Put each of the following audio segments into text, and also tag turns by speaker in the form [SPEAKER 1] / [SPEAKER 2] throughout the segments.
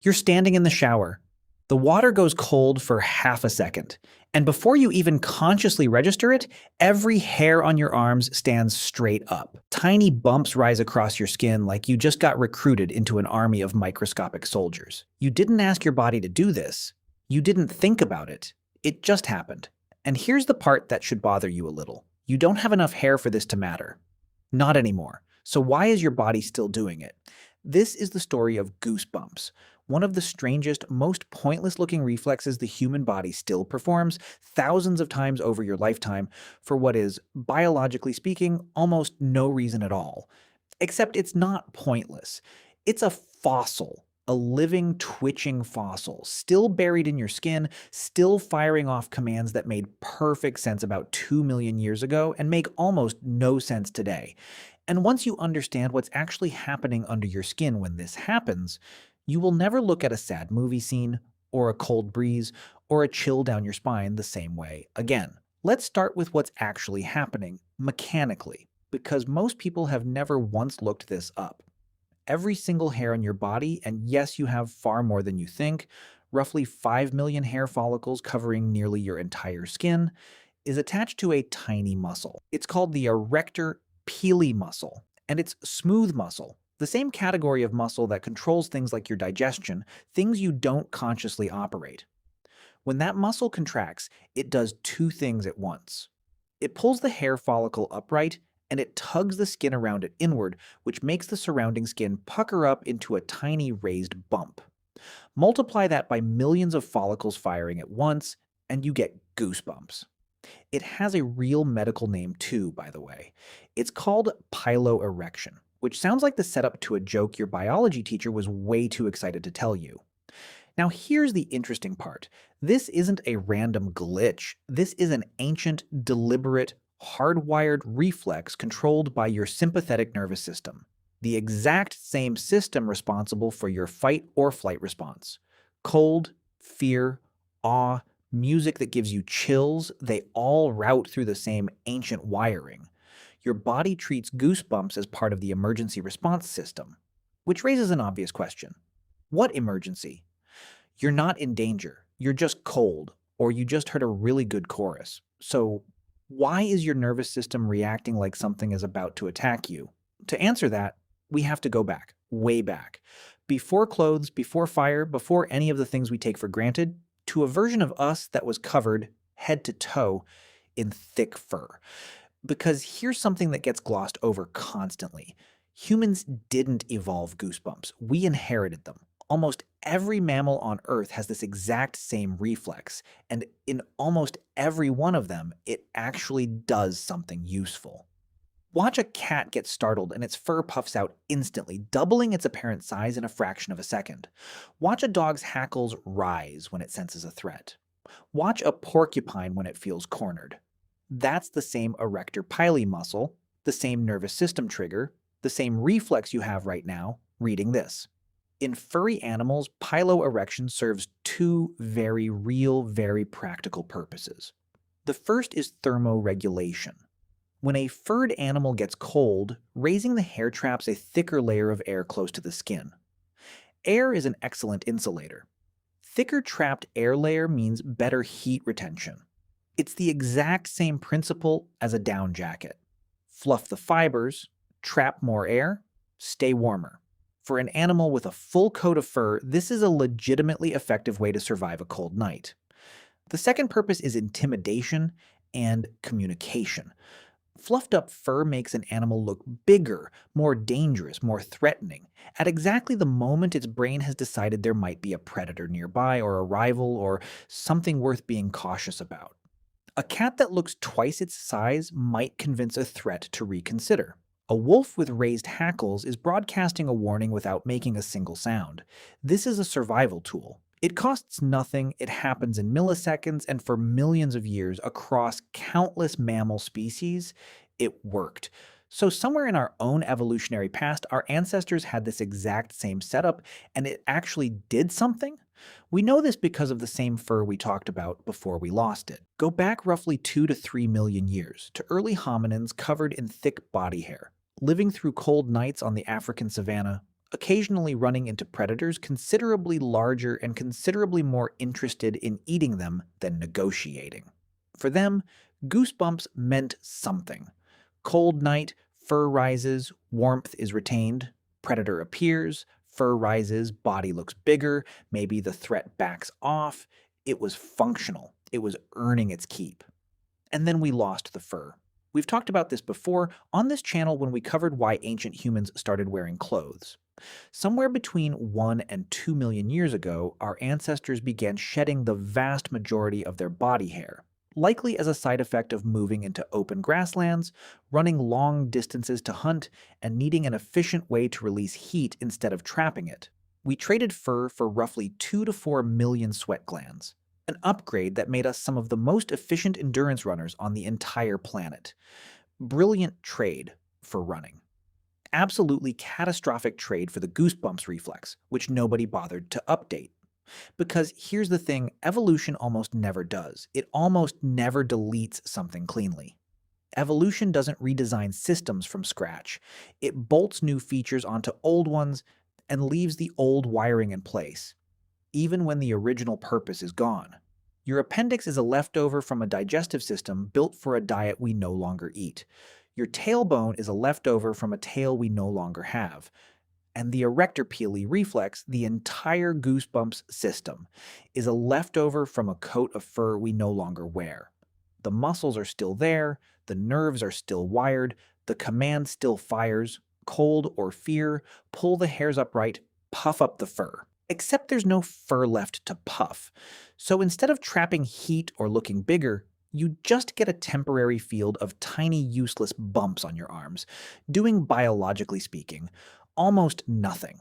[SPEAKER 1] You're standing in the shower. The water goes cold for half a second, and before you even consciously register it, every hair on your arms stands straight up. Tiny bumps rise across your skin like you just got recruited into an army of microscopic soldiers. You didn't ask your body to do this. You didn't think about it. It just happened. And here's the part that should bother you a little. You don't have enough hair for this to matter. Not anymore. So why is your body still doing it? This is the story of goosebumps, one of the strangest, most pointless-looking reflexes the human body still performs thousands of times over your lifetime for what is, biologically speaking, almost no reason at all. Except it's not pointless. It's a fossil, a living, twitching fossil, still buried in your skin, still firing off commands that made perfect sense about 2 million years ago and make almost no sense today. And once you understand what's actually happening under your skin when this happens, you will never look at a sad movie scene, or a cold breeze, or a chill down your spine the same way again. Let's start with what's actually happening, mechanically, because most people have never once looked this up. Every single hair on your body, and yes, you have far more than you think, roughly 5 million hair follicles covering nearly your entire skin, is attached to a tiny muscle. It's called the arrector pili muscle, and it's smooth muscle, the same category of muscle that controls things like your digestion, things you don't consciously operate. When that muscle contracts, it does two things at once. It pulls the hair follicle upright, and it tugs the skin around it inward, which makes the surrounding skin pucker up into a tiny raised bump. Multiply that by millions of follicles firing at once, and you get goosebumps. It has a real medical name too, by the way. It's called piloerection, which sounds like the setup to a joke your biology teacher was way too excited to tell you. Now here's the interesting part. This isn't a random glitch. This is an ancient, deliberate, hardwired reflex controlled by your sympathetic nervous system. The exact same system responsible for your fight or flight response. Cold, fear, awe, music that gives you chills, they all route through the same ancient wiring. Your body treats goosebumps as part of the emergency response system. Which raises an obvious question. What emergency? You're not in danger. You're just cold, or you just heard a really good chorus. So why is your nervous system reacting like something is about to attack you? To answer that, we have to go back, way back. Before clothes, before fire, before any of the things we take for granted, to a version of us that was covered, head to toe, in thick fur. Because here's something that gets glossed over constantly. Humans didn't evolve goosebumps. We inherited them. Almost every mammal on Earth has this exact same reflex, and in almost every one of them, it actually does something useful. Watch a cat get startled and its fur puffs out instantly, doubling its apparent size in a fraction of a second. Watch a dog's hackles rise when it senses a threat. Watch a porcupine when it feels cornered. That's the same arrector pili muscle, the same nervous system trigger, the same reflex you have right now, reading this. In furry animals, piloerection serves two very real, very practical purposes. The first is thermoregulation. When a furred animal gets cold, raising the hair traps a thicker layer of air close to the skin. Air is an excellent insulator. Thicker trapped air layer means better heat retention. It's the exact same principle as a down jacket. Fluff the fibers, trap more air, stay warmer. For an animal with a full coat of fur, this is a legitimately effective way to survive a cold night. The second purpose is intimidation and communication. Fluffed up fur makes an animal look bigger, more dangerous, more threatening, at exactly the moment its brain has decided there might be a predator nearby or a rival or something worth being cautious about. A cat that looks twice its size might convince a threat to reconsider. A wolf with raised hackles is broadcasting a warning without making a single sound. This is a survival tool. It costs nothing, it happens in milliseconds, and for millions of years across countless mammal species, it worked. So somewhere in our own evolutionary past, our ancestors had this exact same setup, and it actually did something? We know this because of the same fur we talked about before we lost it. Go back roughly 2 to 3 million years to early hominins covered in thick body hair, living through cold nights on the African savanna, occasionally running into predators considerably larger and considerably more interested in eating them than negotiating. For them, goosebumps meant something. Cold night, fur rises, warmth is retained, predator appears, fur rises, body looks bigger, maybe the threat backs off. It was functional. It was earning its keep. And then we lost the fur. We've talked about this before on this channel when we covered why ancient humans started wearing clothes. Somewhere between 1 and 2 million years ago, our ancestors began shedding the vast majority of their body hair, likely as a side effect of moving into open grasslands, running long distances to hunt, and needing an efficient way to release heat instead of trapping it. We traded fur for roughly 2 to 4 million sweat glands, an upgrade that made us some of the most efficient endurance runners on the entire planet. Brilliant trade for running. Absolutely catastrophic trade for the goosebumps reflex, which nobody bothered to update. Because here's the thing, evolution almost never does. It almost never deletes something cleanly. Evolution doesn't redesign systems from scratch. It bolts new features onto old ones and leaves the old wiring in place, even when the original purpose is gone. Your appendix is a leftover from a digestive system built for a diet we no longer eat. Your tailbone is a leftover from a tail we no longer have. And the arrector pili reflex, the entire goosebumps system, is a leftover from a coat of fur we no longer wear. The muscles are still there, the nerves are still wired, the command still fires, cold or fear, pull the hairs upright, puff up the fur. Except there's no fur left to puff. So instead of trapping heat or looking bigger, you just get a temporary field of tiny useless bumps on your arms, doing, biologically speaking, almost nothing.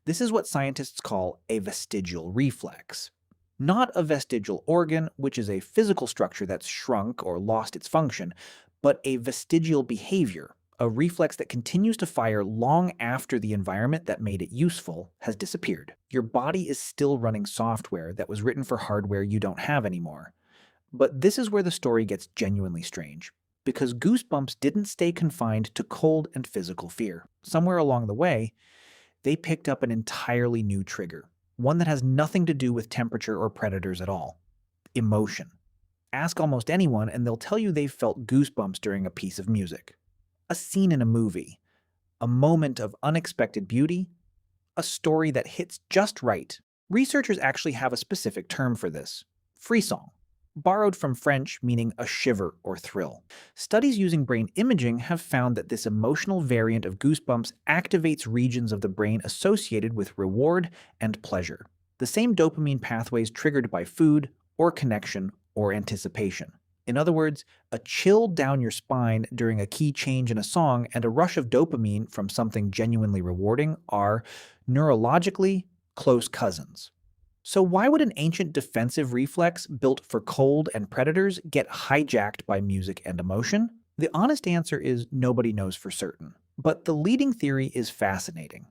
[SPEAKER 1] This is what scientists call a vestigial reflex. Not a vestigial organ, which is a physical structure that's shrunk or lost its function, but a vestigial behavior, a reflex that continues to fire long after the environment that made it useful has disappeared. Your body is still running software that was written for hardware you don't have anymore. But this is where the story gets genuinely strange, because goosebumps didn't stay confined to cold and physical fear. Somewhere along the way, they picked up an entirely new trigger, one that has nothing to do with temperature or predators at all: emotion. Ask almost anyone and they'll tell you they've felt goosebumps during a piece of music, a scene in a movie, a moment of unexpected beauty, a story that hits just right. Researchers actually have a specific term for this: frisson, borrowed from French meaning a shiver or thrill. Studies using brain imaging have found that this emotional variant of goosebumps activates regions of the brain associated with reward and pleasure, the same dopamine pathways triggered by food or connection or anticipation. In other words, a chill down your spine during a key change in a song and a rush of dopamine from something genuinely rewarding are, neurologically, close cousins. So why would an ancient defensive reflex built for cold and predators get hijacked by music and emotion? The honest answer is nobody knows for certain. But the leading theory is fascinating.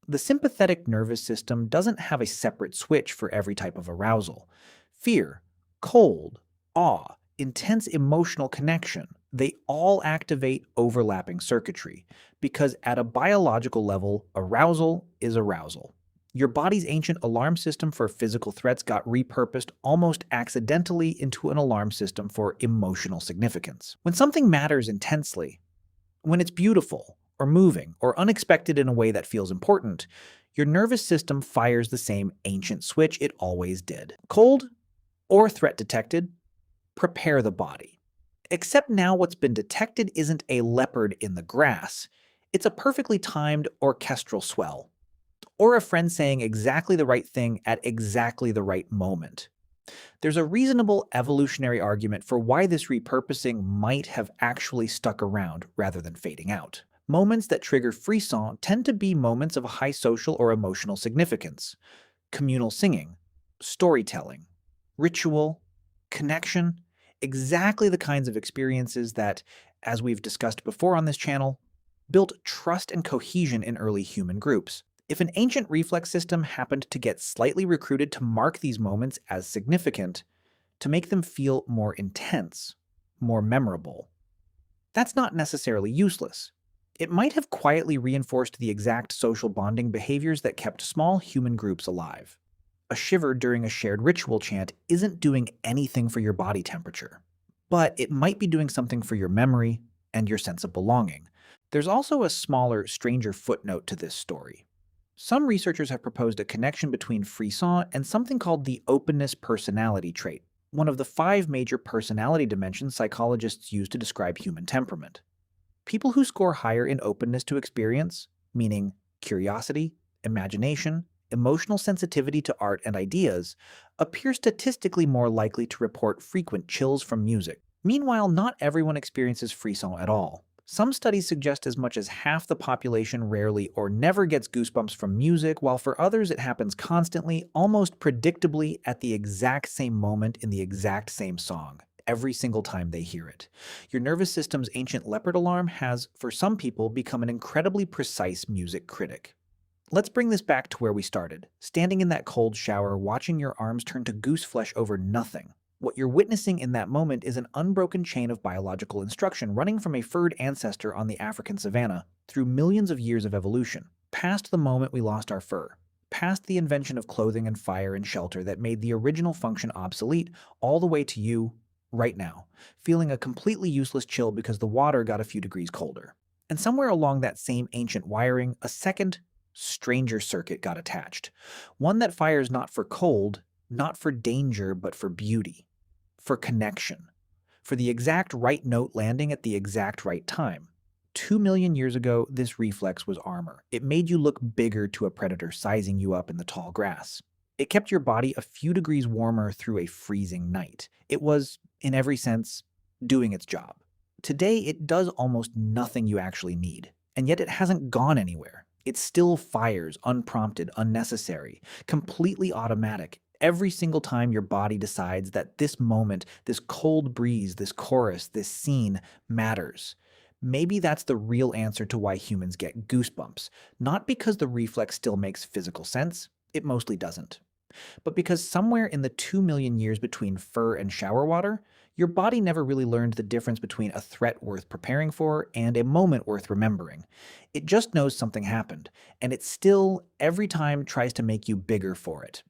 [SPEAKER 1] The sympathetic nervous system doesn't have a separate switch for every type of arousal. Fear, cold, awe, intense emotional connection, they all activate overlapping circuitry, because at a biological level, arousal is arousal. Your body's ancient alarm system for physical threats got repurposed almost accidentally into an alarm system for emotional significance. When something matters intensely, when it's beautiful, or moving, or unexpected in a way that feels important, your nervous system fires the same ancient switch it always did. Cold or threat detected, prepare the body. Except now what's been detected isn't a leopard in the grass, it's a perfectly timed orchestral swell, or a friend saying exactly the right thing at exactly the right moment. There's a reasonable evolutionary argument for why this repurposing might have actually stuck around rather than fading out. Moments that trigger frisson tend to be moments of high social or emotional significance: communal singing, storytelling, ritual, connection, exactly the kinds of experiences that, as we've discussed before on this channel, built trust and cohesion in early human groups. If an ancient reflex system happened to get slightly recruited to mark these moments as significant, to make them feel more intense, more memorable, that's not necessarily useless. It might have quietly reinforced the exact social bonding behaviors that kept small human groups alive. A shiver during a shared ritual chant isn't doing anything for your body temperature, but it might be doing something for your memory and your sense of belonging. There's also a smaller, stranger footnote to this story. Some researchers have proposed a connection between frisson and something called the openness personality trait, one of the 5 major personality dimensions psychologists use to describe human temperament. People who score higher in openness to experience, meaning curiosity, imagination, emotional sensitivity to art and ideas, appear statistically more likely to report frequent chills from music. Meanwhile, not everyone experiences frisson at all. Some studies suggest as much as half the population rarely or never gets goosebumps from music, while for others it happens constantly, almost predictably at the exact same moment in the exact same song, every single time they hear it. Your nervous system's ancient leopard alarm has, for some people, become an incredibly precise music critic. Let's bring this back to where we started, standing in that cold shower, watching your arms turn to goose flesh over nothing. What you're witnessing in that moment is an unbroken chain of biological instruction running from a furred ancestor on the African savanna through millions of years of evolution, past the moment we lost our fur, past the invention of clothing and fire and shelter that made the original function obsolete, all the way to you, right now, feeling a completely useless chill because the water got a few degrees colder. And somewhere along that same ancient wiring, a second, stranger circuit got attached. One that fires not for cold, not for danger, but for beauty, for connection, for the exact right note landing at the exact right time. 2 million years ago, this reflex was armor. It made you look bigger to a predator sizing you up in the tall grass. It kept your body a few degrees warmer through a freezing night. It was, in every sense, doing its job. Today, it does almost nothing you actually need, and yet it hasn't gone anywhere. It still fires, unprompted, unnecessary, completely automatic, every single time your body decides that this moment, this cold breeze, this chorus, this scene matters. Maybe that's the real answer to why humans get goosebumps. Not because the reflex still makes physical sense, it mostly doesn't, but because somewhere in the 2 million years between fur and shower water, your body never really learned the difference between a threat worth preparing for and a moment worth remembering. It just knows something happened, and it still, every time, tries to make you bigger for it.